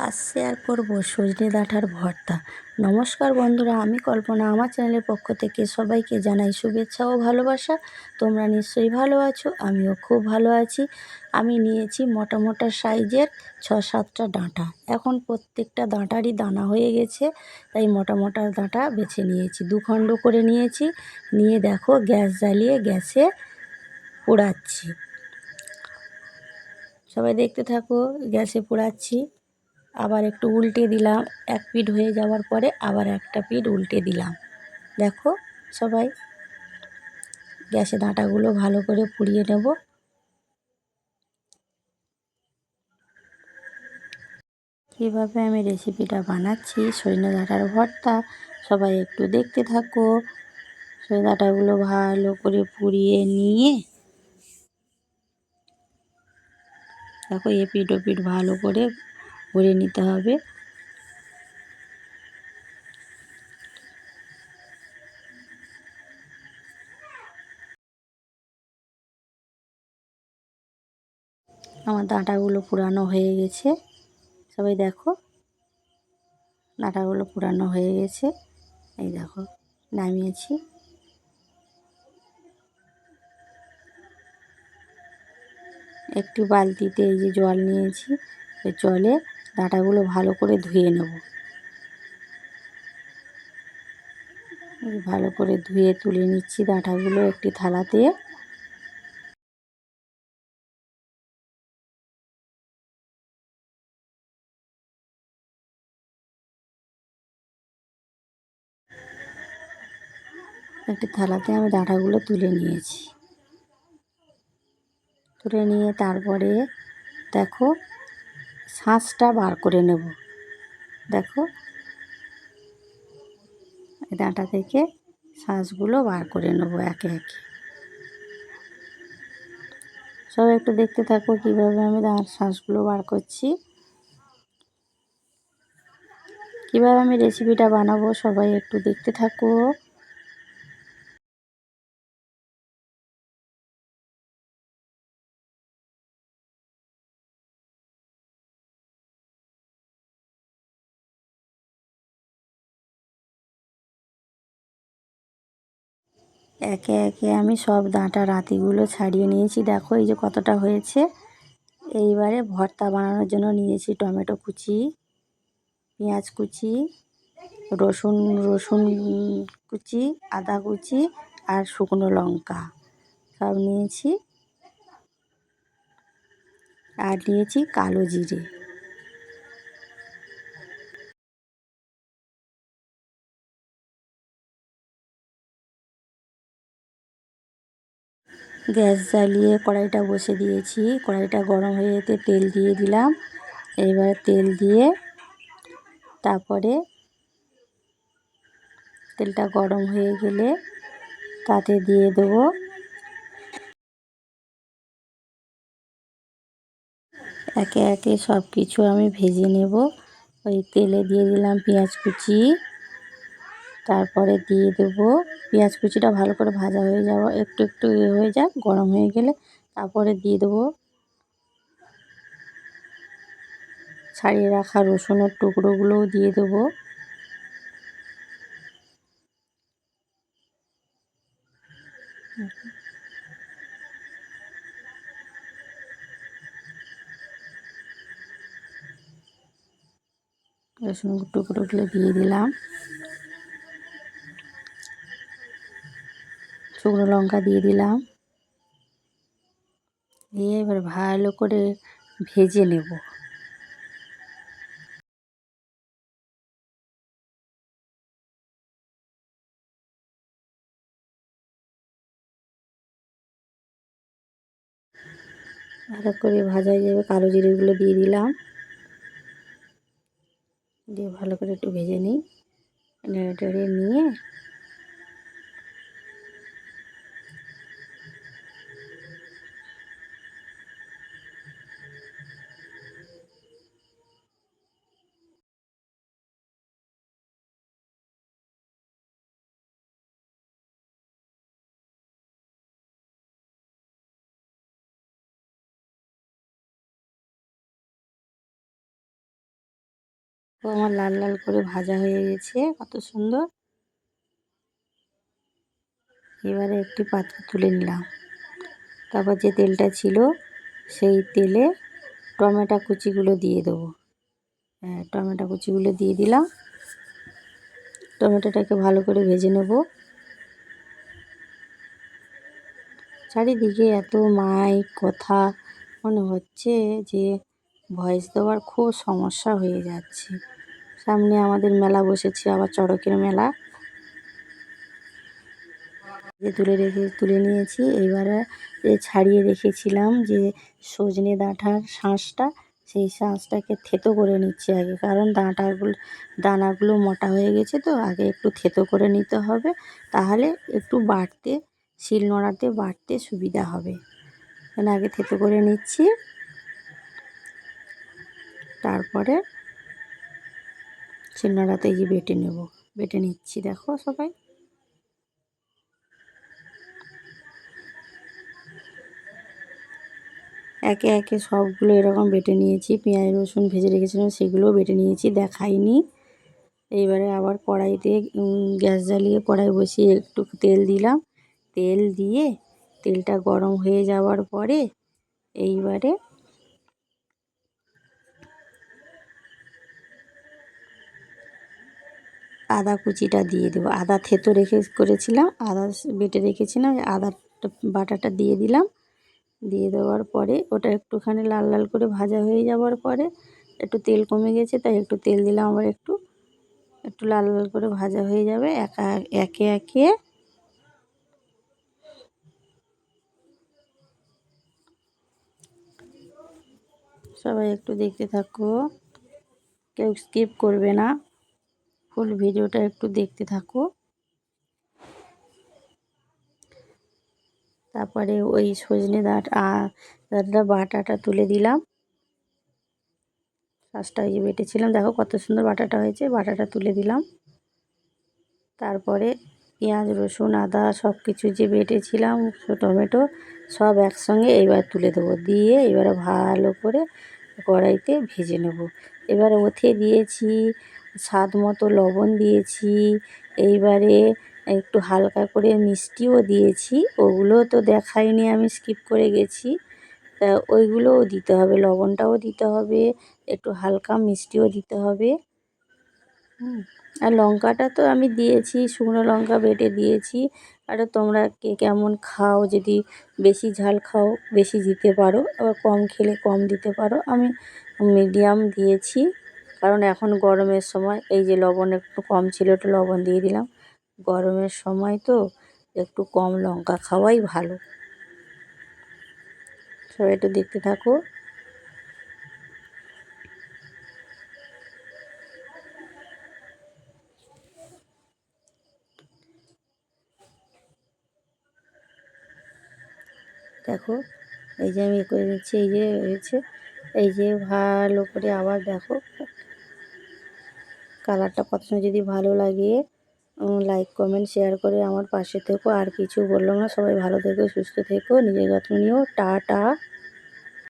আজ শেয়ার করব সজনে ডাঁটার ভর্তা। নমস্কার বন্ধুরা, আমি কল্পনা। আমার চ্যানেলের পক্ষ থেকে সবাইকে জানাই শুভেচ্ছা ও ভালোবাসা। তোমরা নিশ্চয়ই ভালো আছো, আমিও খুব ভালো আছি। আমি নিয়েছি মোটা মোটা সাইজের 6-7টা ডাঁটা। এখন প্রত্যেকটা ডাঁটারই দানা হয়ে গেছে, তাই মোটা মোটা ডাঁটা বেছে নিয়েছি। 2 খণ্ড করে নিয়েছি। নিয়ে দেখো, গ্যাস জ্বালিয়ে গ্যাসে পোড়াচ্ছি। সবাই দেখতে থাকো, গ্যাসে পোড়াচ্ছি। আবার একটু উল্টে দিলাম। এক পিঠ হয়ে যাওয়ার পরে আবার একটা পিঠ উল্টে দিলাম। দেখো সবাই, গ্যাসে ডাঁটাগুলো ভালো করে পুড়িয়ে নেব। কীভাবে আমি রেসিপিটা বানাচ্ছি সজনে ডাঁটার ভর্তা, সবাই একটু দেখতে থাকো। সজনে ডাঁটাগুলো ভালো করে পুড়িয়ে নিয়ে দেখো, এপিঠ ওপিঠ ভালো করে ভরে নিতে হবে। আমার ডাঁটাগুলো পুরানো হয়ে গেছে। সবাই দেখো, ডাঁটাগুলো পুরানো হয়ে গেছে। এই দেখো, নামিয়েছি। একটি বালতিতে এই যে জল নিয়েছি, এই জলে ডাঁটাগুলো ভালো করে ধুয়ে নেব। ভালো করে ধুয়ে তুলে নিচ্ছি ডাঁটাগুলো একটি থালাতে। একটি থালাতে আমি ডাঁটাগুলো তুলে নিয়েছি। তুলে নিয়ে তারপরে দেখো, শাঁসটা বার করে নেব। দেখো, ডাঁটা থেকে শাঁসগুলো বার করে নেব একে একে। সবাই একটু দেখতে থাকো কীভাবে আমি শাঁসগুলো বার করছি। কীভাবে আমি রেসিপিটা বানাবো সবাই একটু দেখতে থাকো। একে একে আমি সব ডাঁটা রাতিগুলো ছাড়িয়ে নিয়েছি। দেখো এই যে কতটা হয়েছে। এইবারে ভর্তা বানানোর জন্য নিয়েছি টমেটো কুচি, পেঁয়াজ কুচি, রসুন রসুন কুচি, আদা কুচি আর শুকনো লঙ্কা সব নিয়েছি। আর নিয়েছি কালো জিরে। গ্যাস জ্বালিয়ে কড়াইটা বসে দিয়েছি। কড়াইটা গরম হয়ে যেতে তেল দিয়ে দিলাম। এইবার তেল দিয়ে তারপরে তেলটা গরম হয়ে গেলে তাতে দিয়ে দেবো একে একে সব কিছু আমি ভেজে নেব। ওই তেলে দিয়ে দিলাম পেঁয়াজ কুচি, তারপরে দিয়ে দেবো পেঁয়াজ কুচিটা ভালো করে ভাজা হয়ে যাওয়া, একটু একটু হয়ে যাক, গরম হয়ে গেলে তারপরে দিয়ে দেবো ছাড়িয়ে রাখা রসুনের টুকরোগুলোও দিয়ে দেবো। রসুনের টুকরোগুলো দিয়ে দিলাম। শুকনো লঙ্কা দিয়ে দিলাম। দিয়ে এবার ভালো করে ভেজে নেব। ভালো করে ভাজা হয়ে যাবে, কালো জিরেগুলো দিয়ে দিলাম। দিয়ে ভালো করে একটু ভেজে নিই। নেড়ে টেড়ে নিয়ে তো আমার লাল লাল করে ভাজা হয়ে গেছে, কত সুন্দর। এবারে একটি পাত্র তুলে নিলাম। তারপর যে তেলটা ছিল সেই তেলে টমেটো কুচিগুলো দিয়ে দেবো। হ্যাঁ, টমেটো কুচিগুলো দিয়ে দিলাম। টমেটোটাকে ভালো করে ভেজে নেব। চারিদিকে এত মাইক কথা, মনে হচ্ছে যে ভয়েস দেওয়ার খুব সমস্যা হয়ে যাচ্ছে। সামনে আমাদের মেলা বসেছে, আবার চড়কের মেলা। যে তুলে নিয়েছি। এইবারে ছাড়িয়ে রেখেছিলাম যে সজনে ডাঁটার শাঁসটা, সেই শাঁসটাকে থেতো করে নিচ্ছি আগে, কারণ দানাগুলো মোটা হয়ে গেছে, তো আগে একটু থেতো করে নিতে হবে, তাহলে একটু শিলনোড়াতে বাটতে সুবিধা হবে। আগে থেতো করে নিচ্ছি, তারপরে শিলনোড়াতে বেটে নিচ্ছি। দেখো সবাই, একে একে সবগুলো এরকম বেটে নিয়েছি। পেঁয়াজ রসুন ভেজে রেখেছিলাম, সেগুলোও বেটে নিয়েছি, দেখাইনি। এইবারে আবার কড়াইতে গ্যাস জ্বালিয়ে কড়াই বসিয়ে একটু তেল দিলাম। তেল দিয়ে তেলটা গরম হয়ে যাওয়ার পরে এইবারে আদা কুচিটা দিয়ে দেবো। আদা থেতো করেছিলাম, আদা বেটে রেখেছিলাম, আদা বাটাটা দিয়ে দিলাম। দিয়ে দেওয়ার পরে ওটা একটুখানি লাল লাল করে ভাজা হয়ে যাওয়ার পরে একটু তেল কমে গেছে, তাই একটু তেল দিলাম। আবার একটু লাল লাল করে ভাজা হয়ে যাবে। একে একে সবাই একটু দেখতে থাকো, কেউ স্কিপ করবে না, ফুল ভিডিওটা একটু দেখতে থাকো। তারপরে ওই সজনে ডাঁটা বাটাটা তুলে দিলাম। শাঁসটা ওই যে বেটেছিলাম, দেখো কত সুন্দর বাটাটা হয়েছে, বাটাটা তুলে দিলাম। তারপরে পেঁয়াজ রসুন আদা সব কিছু যে বেটেছিলাম, টমেটো সব একসঙ্গে এইবার তুলে দেবো। দিয়ে এবারে ভালো করে কড়াইতে ভেজে নেব। এবারে ওতে দিয়েছি স্বাদ মতো লবণ দিয়েছি। এইবারে একটু হালকা করে মিষ্টিও দিয়েছি, ওগুলো তো দেখাইনি, আমি স্কিপ করে গেছি। তা ওইগুলোও দিতে হবে, লবণটাও দিতে হবে, একটু হালকা মিষ্টিও দিতে হবে। আর লঙ্কাটা তো আমি দিয়েছি, শুকনো লঙ্কা বেটে দিয়েছি। আর তোমরা কে কেমন খাও, যদি বেশি ঝাল খাও বেশি দিতে পারো, আবার কম খেলে কম দিতে পারো। আমি মিডিয়াম দিয়েছি, কারণ এখন গরমের সময় এই যে লবণ একটু কম ছিল, একটু লবণ দিয়ে দিলাম। গরমের সময় তো একটু কম লঙ্কা খাওয়াই ভালো। সবাই একটু দেখতে থাকো। দেখো এই যে আমি করে দিচ্ছি, এই যে হয়েছে, এই যে ভালো করে আবার দেখো কালারটা কত সুন্দর। যদি ভালো লাগে লাইক কমেন্ট শেয়ার করে আমার পাশে থেকো। আর কিছু বললাম না, সবাই ভালো থেকো, সুস্থ থেকো, নিজের যত্ন নিও। টাটা।